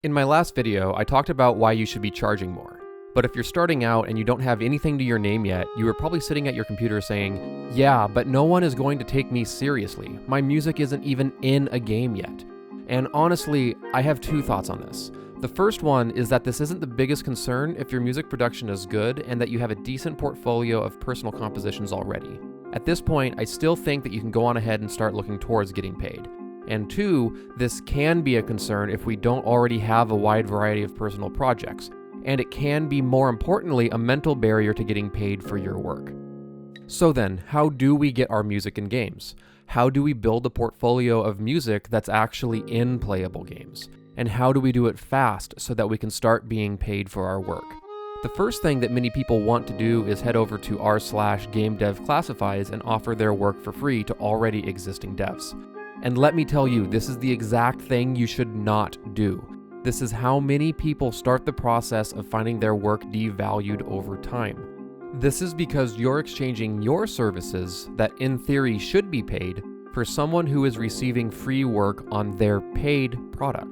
In my last video, I talked about why you should be charging more. But if you're starting out and you don't have anything to your name yet, you are probably sitting at your computer saying, yeah, but no one is going to take me seriously. My music isn't even in a game yet. And honestly, I have two thoughts on this. The first one is that this isn't the biggest concern if your music production is good and that you have a decent portfolio of personal compositions already. At this point, I still think that you can go on ahead and start looking towards getting paid. And two, this can be a concern if we don't already have a wide variety of personal projects, and it can be, more importantly, a mental barrier to getting paid for your work. So then, how do we get our music in games? How do we build a portfolio of music that's actually in playable games? And how do we do it fast so that we can start being paid for our work? The first thing that many people want to do is head over to r/GameDevClassifies and offer their work for free to already existing devs. And let me tell you, this is the exact thing you should not do. This is how many people start the process of finding their work devalued over time. This is because you're exchanging your services that in theory should be paid for someone who is receiving free work on their paid product.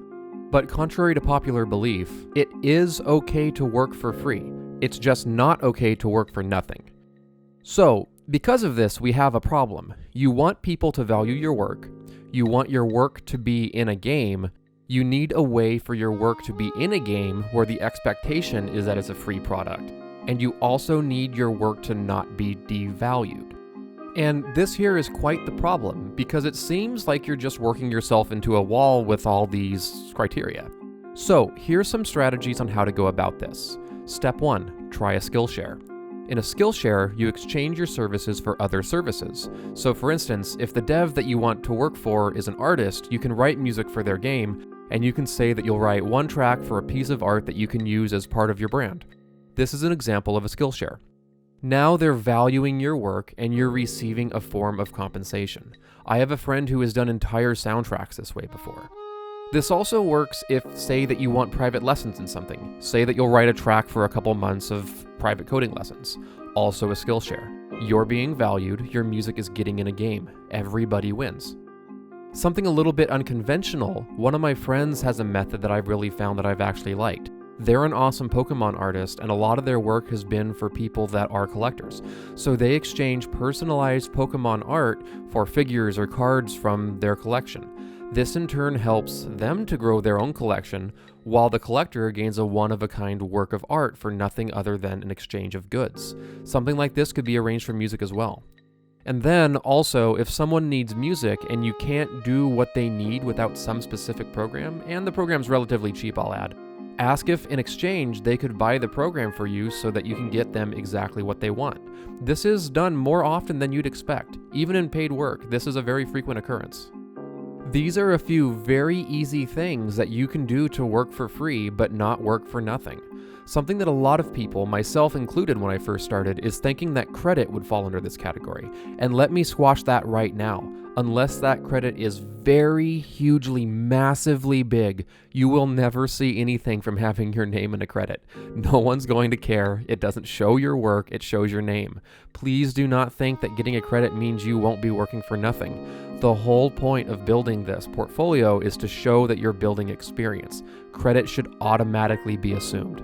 But contrary to popular belief, it is okay to work for free. It's just not okay to work for nothing. So, because of this, we have a problem. You want people to value your work. You want your work to be in a game. You need a way for your work to be in a game where the expectation is that it's a free product. And you also need your work to not be devalued. And this here is quite the problem, because it seems like you're just working yourself into a wall with all these criteria. So here's some strategies on how to go about this. Step 1, try a skill share. In a skill share, you exchange your services for other services. So for instance, if the dev that you want to work for is an artist, you can write music for their game, and you can say that you'll write one track for a piece of art that you can use as part of your brand. This is an example of a skill share. Now they're valuing your work and you're receiving a form of compensation. I have a friend who has done entire soundtracks this way before. This also works if, say, that you want private lessons in something. Say that you'll write a track for a couple months of private coding lessons. Also a skill share. You're being valued, your music is getting in a game. Everybody wins. Something a little bit unconventional, one of my friends has a method that I've really found that I've actually liked. They're an awesome Pokemon artist, and a lot of their work has been for people that are collectors. So they exchange personalized Pokemon art for figures or cards from their collection. This in turn helps them to grow their own collection, while the collector gains a one-of-a-kind work of art for nothing other than an exchange of goods. Something like this could be arranged for music as well. And then also, if someone needs music and you can't do what they need without some specific program, and the program's relatively cheap, I'll add, ask if in exchange they could buy the program for you so that you can get them exactly what they want. This is done more often than you'd expect. Even in paid work, this is a very frequent occurrence. These are a few very easy things that you can do to work for free but not work for nothing. Something that a lot of people, myself included when I first started, is thinking that credit would fall under this category. And let me squash that right now. Unless that credit is very hugely, massively big, you will never see anything from having your name in a credit. No one's going to care. It doesn't show your work, it shows your name. Please do not think that getting a credit means you won't be working for nothing. The whole point of building this portfolio is to show that you're building experience. Credit should automatically be assumed.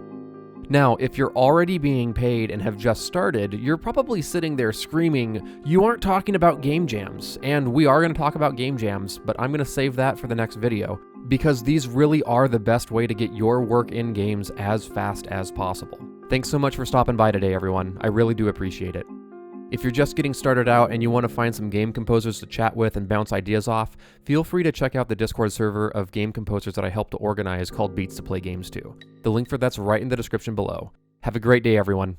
Now, if you're already being paid and have just started, you're probably sitting there screaming, you aren't talking about game jams. And we are going to talk about game jams, but I'm going to save that for the next video, because these really are the best way to get your work in games as fast as possible. Thanks so much for stopping by today, everyone. I really do appreciate it. If you're just getting started out and you want to find some game composers to chat with and bounce ideas off, feel free to check out the Discord server of game composers that I helped to organize called Beats to Play Games To. The link for that's right in the description below. Have a great day, everyone.